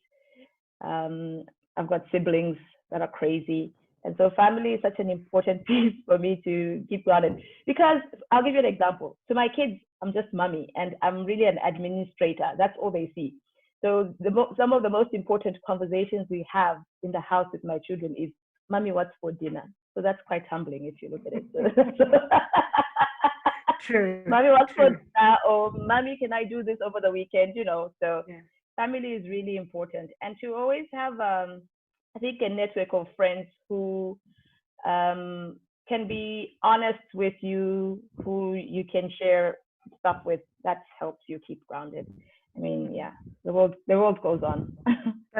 I've got siblings that are crazy. And so family is such an important piece for me to keep grounded. Because I'll give you an example. To my kids, I'm just mommy and I'm really an administrator. That's all they see. So some of the most important conversations we have in the house with my children is, "Mommy, what's for dinner?" So that's quite humbling if you look at it. True. "Mommy, what's for True. dinner?" Or "Mommy, can I do this over the weekend?" So Yeah. family is really important, and to always have, I think, a network of friends who can be honest with you, who you can share stuff with. That helps you keep grounded. I mean, yeah, the world goes on.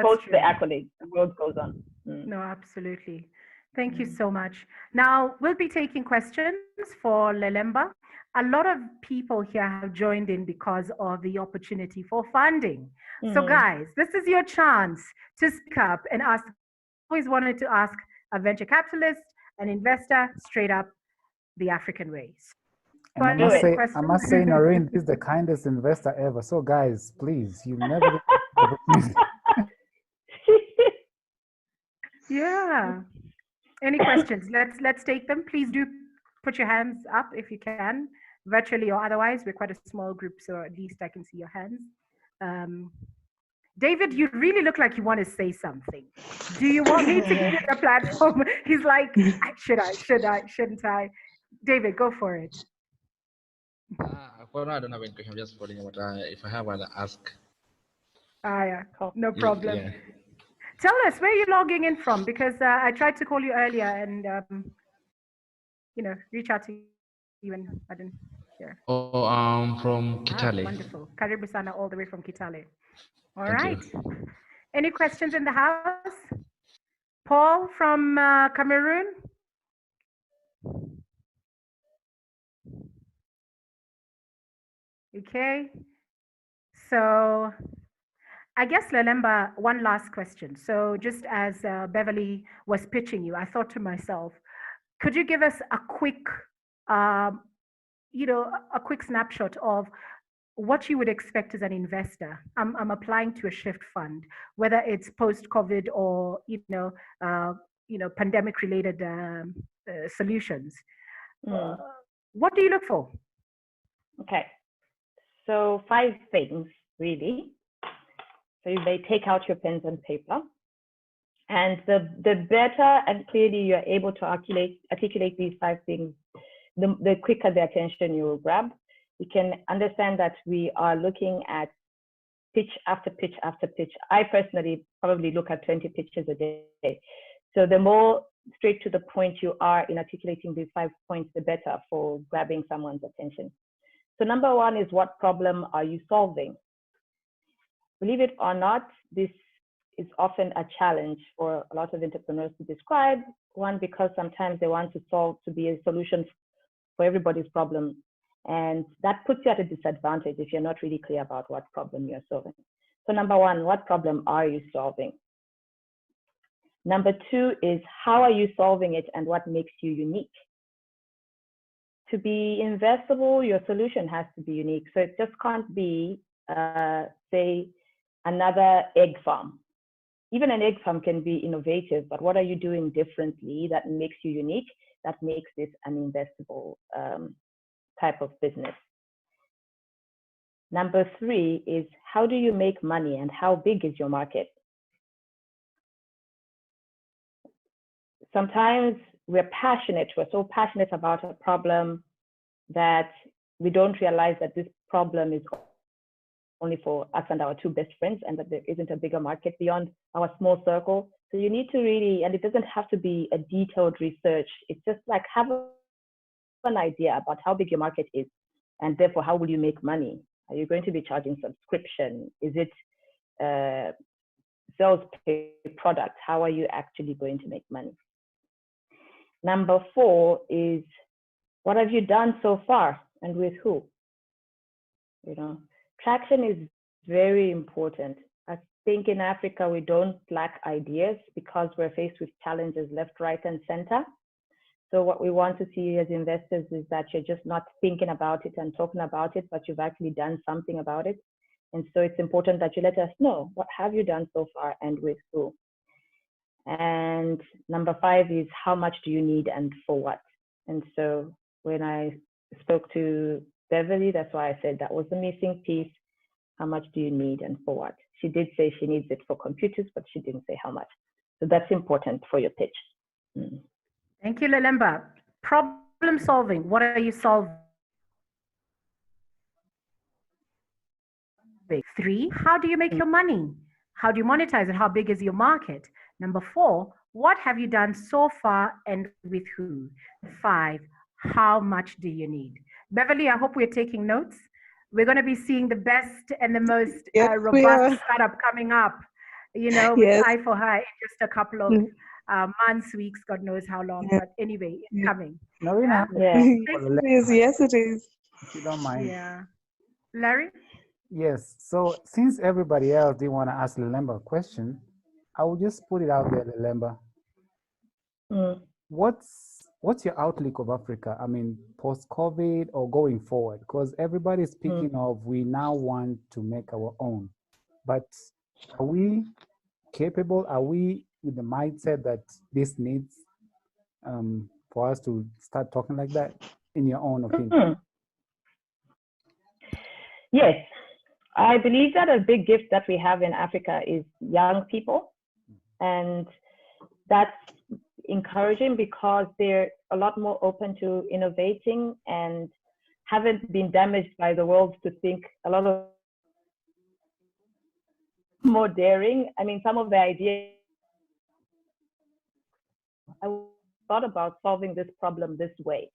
Post the accolades, the world goes on. No, absolutely. Thank you so much. Now, we'll be taking questions for Lelemba. A lot of people here have joined in because of the opportunity for funding. So guys, this is your chance to speak up and ask. Always wanted to ask a venture capitalist, an investor, straight up the African way. And I must say, Noreen, this is the kindest investor ever. So guys, please, you never get the opportunity. Yeah. Any questions? Let's take them. Please do put your hands up if you can, virtually or otherwise. We're quite a small group, so at least I can see your hands. David, you really look like you want to say something. Do you want me to give you the platform? He's like, shouldn't I? David, go for it. For now, I don't have any question. I'm just following what if I have, I'll ask. Yeah, no problem. Yeah. Tell us where you're logging in from, because I tried to call you earlier and, reach out to you and I didn't hear. Oh, I'm from Kitale. Wonderful. Karibu sana, all the way from Kitale. All Thank right. you. Any questions in the house? Paul from Cameroon? Okay. So I guess, Lelemba, one last question. So just as Beverly was pitching you, I thought to myself, could you give us a quick, a quick snapshot of what you would expect as an investor? I'm applying to a shift fund, whether it's post-COVID or pandemic-related solutions. What do you look for? Okay, so 5 things really. So you may take out your pens and paper, and the better and clearly you're able to articulate these 5 things, the quicker the attention you will grab. You can understand that we are looking at pitch after pitch after pitch. I personally probably look at 20 pitches a day. So the more straight to the point you are in articulating these 5 points, the better for grabbing someone's attention. So number 1 is, what problem are you solving? Believe it or not, this is often a challenge for a lot of entrepreneurs to describe. One, because sometimes they want to be a solution for everybody's problem. And that puts you at a disadvantage if you're not really clear about what problem you're solving. So number 1, what problem are you solving? Number 2 is, how are you solving it and what makes you unique? To be investable, your solution has to be unique. So it just can't be, say, another egg farm. Even an egg farm can be innovative, but what are you doing differently that makes you unique, that makes this an investable type of business? Number 3 is, how do you make money and how big is your market? Sometimes we're so passionate about a problem that we don't realize that this problem is only for us and our 2 best friends, and that there isn't a bigger market beyond our small circle. So you need to really, and it doesn't have to be a detailed research. It's just like, have an idea about how big your market is, and therefore how will you make money? Are you going to be charging subscription? Is it sales pay product? How are you actually going to make money? Number 4 is, what have you done so far and with who? Traction is very important. I think in Africa, we don't lack ideas because we're faced with challenges left, right, and center. So what we want to see as investors is that you're just not thinking about it and talking about it, but you've actually done something about it. And so it's important that you let us know, what have you done so far and with who? And number 5 is, how much do you need and for what? And so when I spoke to Beverly, that's why I said that was the missing piece. How much do you need and for what? She did say she needs it for computers, but she didn't say how much. So that's important for your pitch. Thank you, Lelemba. Problem solving. What are you solving? 3, how do you make your money? How do you monetize it? How big is your market? Number 4, what have you done so far and with who? 5, how much do you need? Beverly, I hope we're taking notes. We're going to be seeing the best and the most robust startup coming up, with eye for her in just a couple of months, weeks, God knows how long. But anyway, it's coming. Norina, yes, it is. If you don't mind. Yeah. Larry? Yes. So since everybody else didn't want to ask Lelemba a question, I will just put it out there, Lelemba. What's your outlook of Africa? I mean, post-COVID or going forward? Because everybody's speaking of we now want to make our own. But are we capable? Are we with the mindset that this needs for us to start talking like that, in your own opinion? Yes. I believe that a big gift that we have in Africa is young people. And that's encouraging because they're a lot more open to innovating and haven't been damaged by the world to think a lot of more daring. I mean, some of the ideas I thought about solving this problem this way.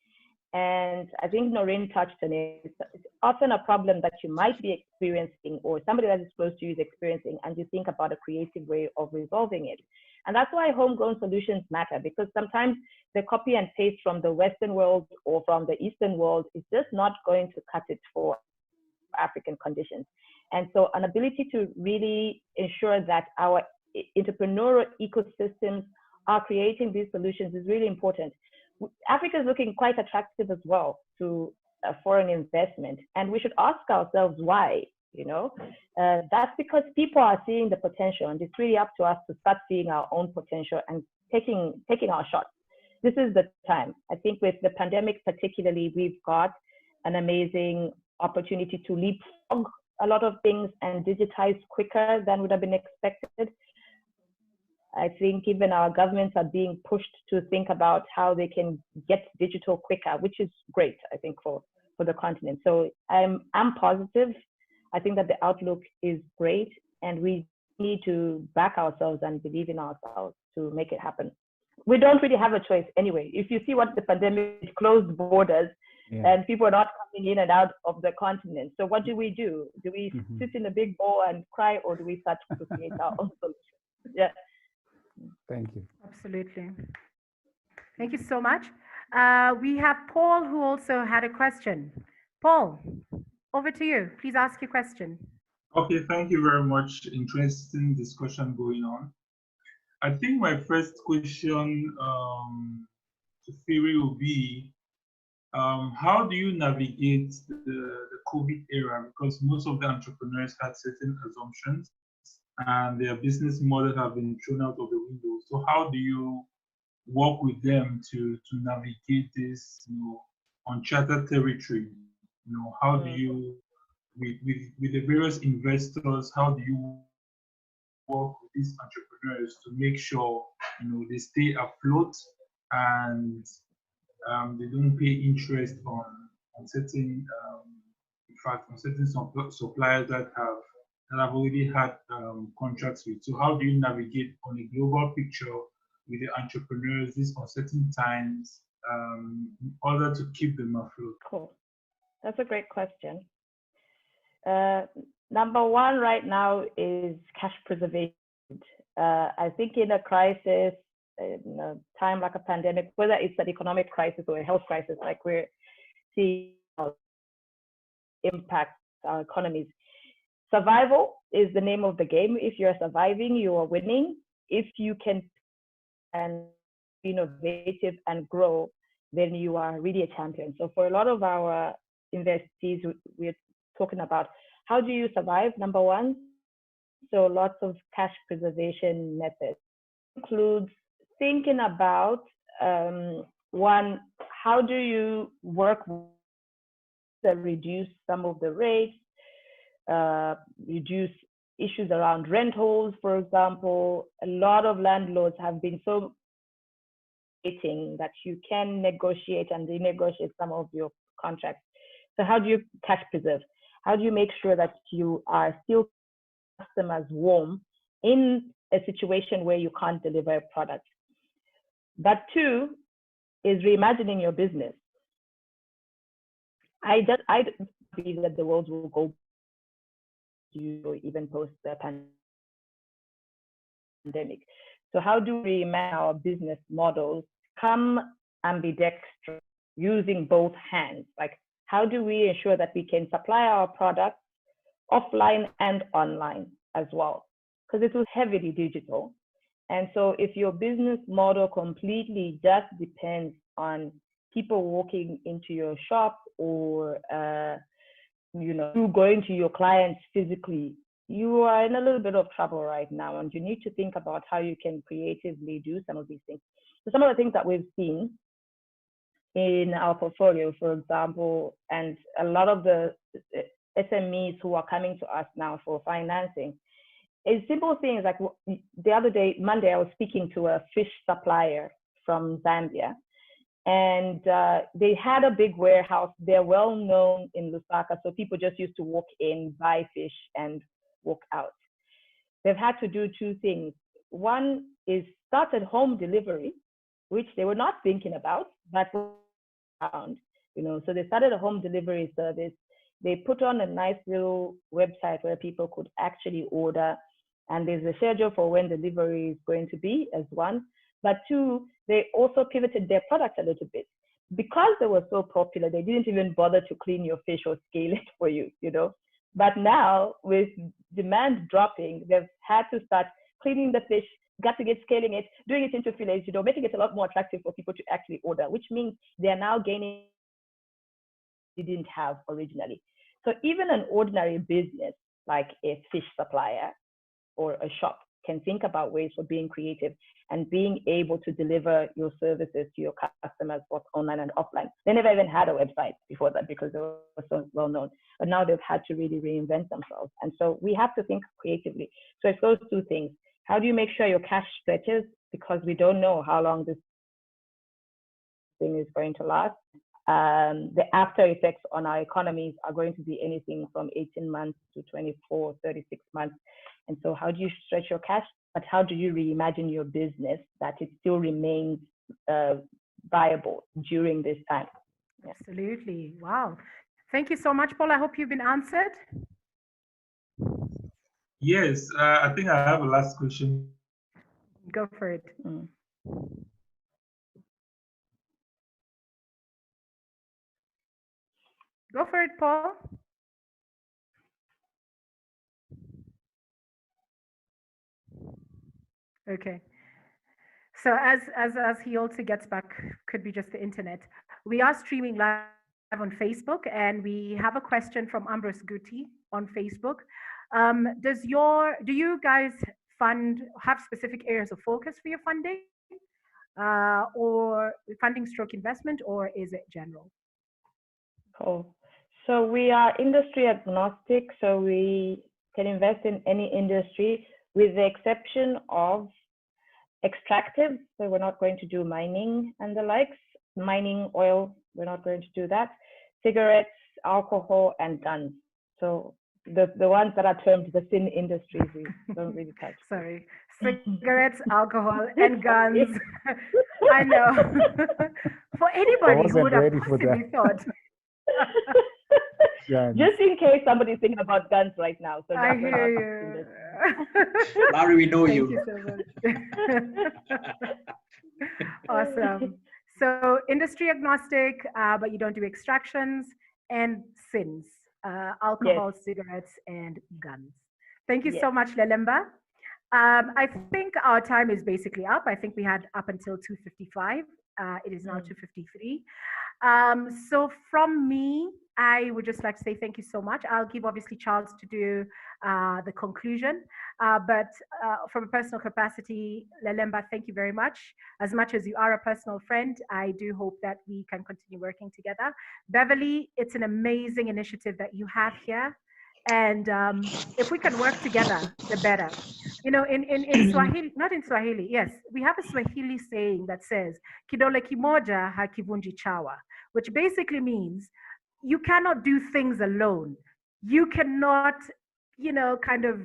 And I think Noreen touched on it. It's often a problem that you might be experiencing or somebody that is close to you is experiencing, and you think about a creative way of resolving it. And that's why homegrown solutions matter, because sometimes the copy and paste from the Western world or from the Eastern world is just not going to cut it for African conditions. And so an ability to really ensure that our entrepreneurial ecosystems are creating these solutions is really important. Africa is looking quite attractive as well to foreign investment, and we should ask ourselves why. That's because people are seeing the potential, and it's really up to us to start seeing our own potential and taking our shots. This is the time. I think with the pandemic particularly, we've got an amazing opportunity to leapfrog a lot of things and digitize quicker than would have been expected. I think even our governments are being pushed to think about how they can get digital quicker, which is great, I think, for the continent. So I'm positive. I think that the outlook is great, and we need to back ourselves and believe in ourselves to make it happen. We don't really have a choice anyway. If you see what the pandemic closed borders, and people are not coming in and out of the continent. So what do? Do we sit in a big bowl and cry, or do we start to create our own solution? Yeah. Thank you. Absolutely. Thank you so much. We have Paul who also had a question. Paul, over to you. Please ask your question. Okay, thank you very much. Interesting discussion going on. I think my first question to Phiri will be, how do you navigate the COVID era? Because most of the entrepreneurs had certain assumptions and their business model have been thrown out of the window. So how do you work with them to navigate this, uncharted territory? How do you, with the various investors, how do you work with these entrepreneurs to make sure, they stay afloat and they don't pay interest on certain, in fact, on certain suppliers that have already had contracts with. So how do you navigate on a global picture with the entrepreneurs these uncertain times in order to keep them afloat? Cool. That's a great question. Number one right now is cash preservation. I think in a crisis, in a time like a pandemic, whether it's an economic crisis or a health crisis, like we're seeing impact our economies, survival is the name of the game. If you're surviving, you are winning. If you can and be innovative and grow, then you are really a champion. So for a lot of our investees, we're talking about how do you survive, number one. So lots of cash preservation methods. Includes thinking about, one, how do you work to reduce some of the rates, reduce issues around rentals, for example. A lot of landlords have been so that you can negotiate and renegotiate some of your contracts. So how do you cash preserve? How do you make sure that you are still customers warm in a situation where you can't deliver a product? That too is reimagining your business. I believe that the world will go to even post the pandemic. So how do we reimagine our business models, come ambidextrous, using both hands? Like, how do we ensure that we can supply our products offline and online as well? Because it was heavily digital. And so if your business model completely just depends on people walking into your shop or you going to your clients physically, you are in a little bit of trouble right now, and you need to think about how you can creatively do some of these things. So some of the things that we've seen in our portfolio, for example, and a lot of the SMEs who are coming to us now for financing, is simple things like the other day, Monday, I was speaking to a fish supplier from Zambia, and they had a big warehouse. They're well known in Lusaka, so people just used to walk in, buy fish, and walk out. They've had to do two things. One is start at home delivery, which they were not thinking about, but found, so they started a home delivery service. They put on a nice little website where people could actually order, and there's a schedule for when delivery is going to be as one. But two, they also pivoted their product a little bit. Because they were so popular, they didn't even bother to clean your fish or scale it for you, But now, with demand dropping, they've had to start cleaning the fish, got to get scaling it, doing it into fillets, making it a lot more attractive for people to actually order, which means they are now gaining they didn't have originally. So even an ordinary business like a fish supplier or a shop can think about ways for being creative and being able to deliver your services to your customers, both online and offline. They never even had a website before that because they were so well known, but now they've had to really reinvent themselves. And so we have to think creatively. So it's those two things. How do you make sure your cash stretches? Because we don't know how long this thing is going to last. The after effects on our economies are going to be anything from 18 months to 24, 36 months. And so how do you stretch your cash, but how do you reimagine your business that it still remains viable during this time? Yeah. Absolutely. Wow. Thank you so much, Paul. I hope you've been answered. Yes, I think I have a last question. Go for it. Go for it, Paul. Okay. So as he also gets back, could be just the internet. We are streaming live on Facebook, and we have a question from Ambrose Guti on Facebook. Do you guys have specific areas of focus for your funding, or funding stroke investment, or is it general? Cool. So we are industry agnostic, so we can invest in any industry with the exception of extractive. So we're not going to do mining and the likes. Mining, oil, we're not going to do that. Cigarettes, alcohol, and guns. So the ones that are termed the sin industries, we don't really touch. Sorry. Cigarettes, alcohol, and guns. I know. For anybody who would have possibly thought. Just in case somebody's thinking about guns right now. So I hear you. Larry, we know you. Thank you so much. Awesome. So industry agnostic, but you don't do extractions and sins, alcohol, yes, cigarettes, and guns. Thank you so much, Lelemba. I think our time is basically up. I think we had up until 2:55. It is now 2:53. So from me, I would just like to say thank you so much. I'll give obviously Charles to do the conclusion, but from a personal capacity, Lelemba, thank you very much. As much as you are a personal friend, I do hope that we can continue working together. Beverly, it's an amazing initiative that you have here. And if we can work together, the better. You know, in Swahili, not in Swahili, yes, we have a Swahili saying that says, kidole kimoja hakivunji chawa, which basically means you cannot do things alone. You cannot, you know, kind of,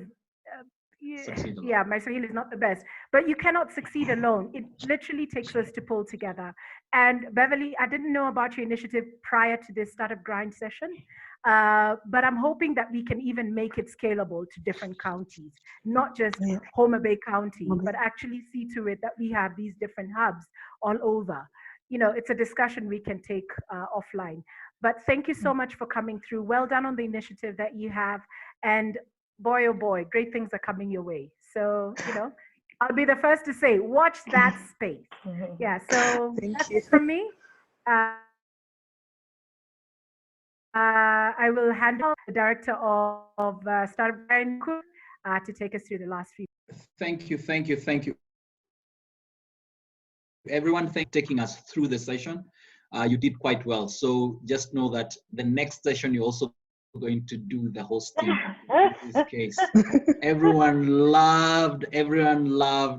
yeah, my Swahili is not the best, but you cannot succeed alone. It literally takes us to pull together. And Beverly, I didn't know about your initiative prior to this Startup Grind session, but I'm hoping that we can even make it scalable to different counties, not just Homer Bay County, but actually see to it that we have these different hubs all over. You know, it's a discussion we can take offline. But thank you so much for coming through. Well done on the initiative that you have. And boy, oh boy, great things are coming your way. So, you know, I'll be the first to say, watch that space. Yeah, so that's it from me. I will hand over the director of Startup Grind to take us through the last few. Thank you. Everyone, thank you for taking us through the session. You did quite well. So just know that the next session you're also going to do the hosting in this case. Everyone loved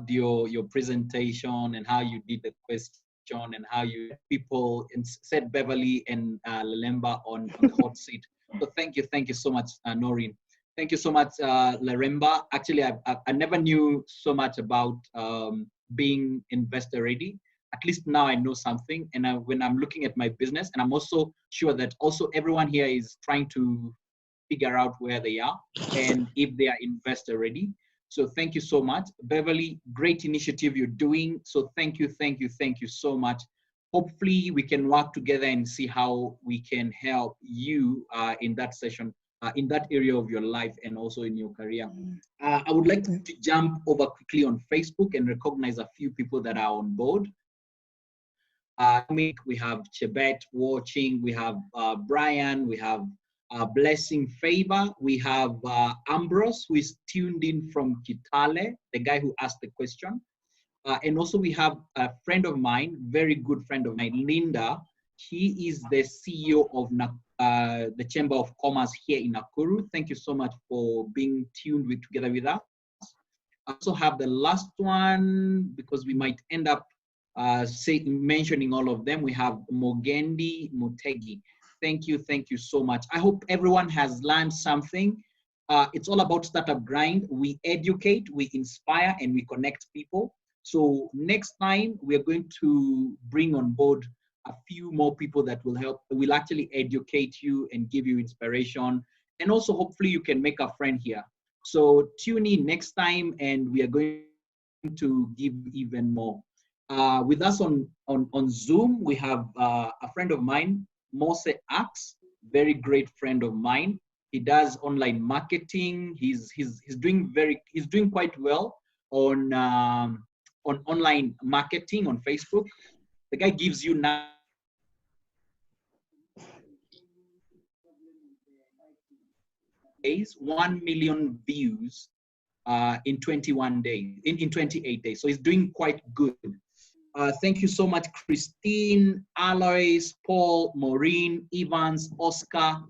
your presentation and how you did the question and how you people set Beverly and Lelemba on the hot seat. So thank you so much, Noreen. Thank you so much, Lelemba. Actually, I never knew so much about being investor ready. At least now I know something. And when I'm looking at my business, and I'm also sure that also everyone here is trying to figure out where they are and if they are investor ready. So thank you so much. Beverly, great initiative you're doing. So thank you so much. Hopefully we can work together and see how we can help you in that session, in that area of your life and also in your career. I would like to jump over quickly on Facebook and recognize a few people that are on board. We have Chebet watching, we have Brian, we have Blessing Favor, we have Ambrose, who is tuned in from Kitale, the guy who asked the question. And also we have a friend of mine, very good friend of mine, Linda. He is the CEO of the Chamber of Commerce here in Nakuru. Thank you so much for being tuned together with us. I also have the last one, because we might end up mentioning all of them. We have Mogendi Mutegi. Thank you so much. I hope everyone has learned something. It's all about Startup Grind. We educate, we inspire, and we connect people. So next time, we're going to bring on board a few more people that will actually educate you and give you inspiration. And also, hopefully, you can make a friend here. So tune in next time, and we are going to give even more. With us on Zoom, we have a friend of mine, Mose Axe, very great friend of mine. He does online marketing. He's doing quite well on online marketing on Facebook. The guy gives you now 1 million views in 21 days, in 28 days. So he's doing quite good. Thank you so much, Christine, Alois, Paul, Maureen, Evans, Oscar,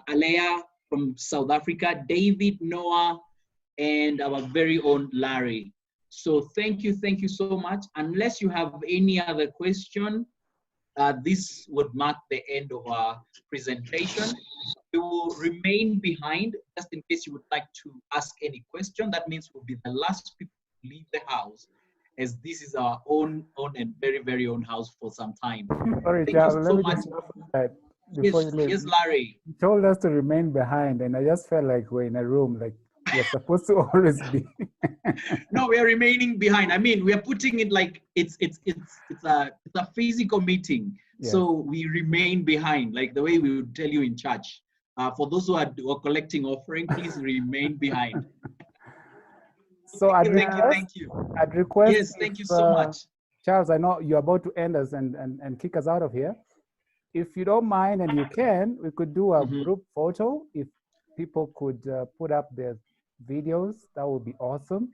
Alea from South Africa, David, Noah, and our very own Larry. So thank you so much. Unless you have any other question, this would mark the end of our presentation. We will remain behind just in case you would like to ask any question. That means we'll be the last people to leave the house, as this is our own and very own house for some time. Sorry, Thank Charles, you let so me much. just that before you leave. Yes, Larry. You told us to remain behind, and I just felt like we're in a room, like we're supposed to always be. No, we are remaining behind. I mean, we are putting it like it's a physical meeting. Yes. So we remain behind, like the way we would tell you in church. For those who are collecting offering, please remain behind. So thank you. I'd request. Yes, thank you so much. Charles, I know you're about to end us and kick us out of here. If you don't mind and you can, we could do a group photo. If people could put up their videos, that would be awesome.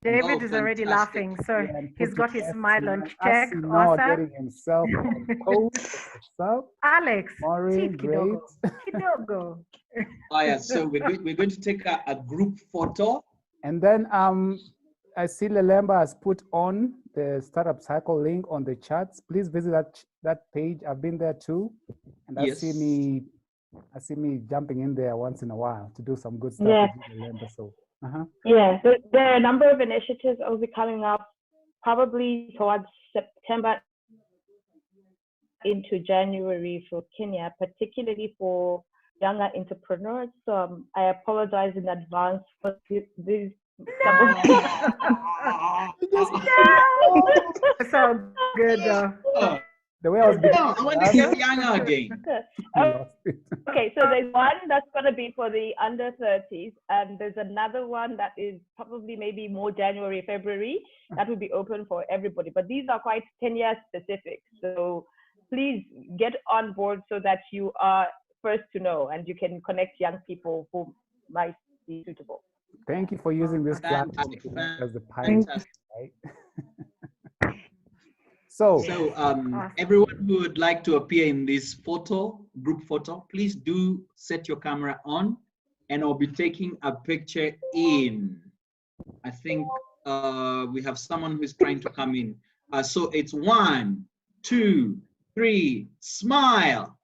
David is already fantastic. laughing, so Yeah, and he's put got it his yes, smile on man. check. I see Noah Awesome. getting himself on post. What's up? Alex, Maureen, chief great. kidogo. Oh yeah, so we're going to take a group photo. And then I see Lelemba has put on the Startup Cycle link on the chats. Please visit that page. I've been there too, and I see me jumping in there once in a while to do some good stuff Yes. with Lelemba. So, yeah, there are a number of initiatives that will be coming up probably towards September into January for Kenya, particularly for younger entrepreneurs. So I apologize in advance for these. So good. The way I was beginning, I want to hear younger again. Okay, so there's one that's going to be for the under 30s, and there's another one that is probably maybe more January, February, that will be open for everybody. But these are quite 10-year specific. So please get on board so that you are first to know and you can connect young people who might be suitable. Thank you for using this platform as the pilot, right? So everyone who would like to appear in this group photo, please do set your camera on, and I'll be taking a picture in. I think we have someone who's trying to come in. So it's 1, 2, 3, smile.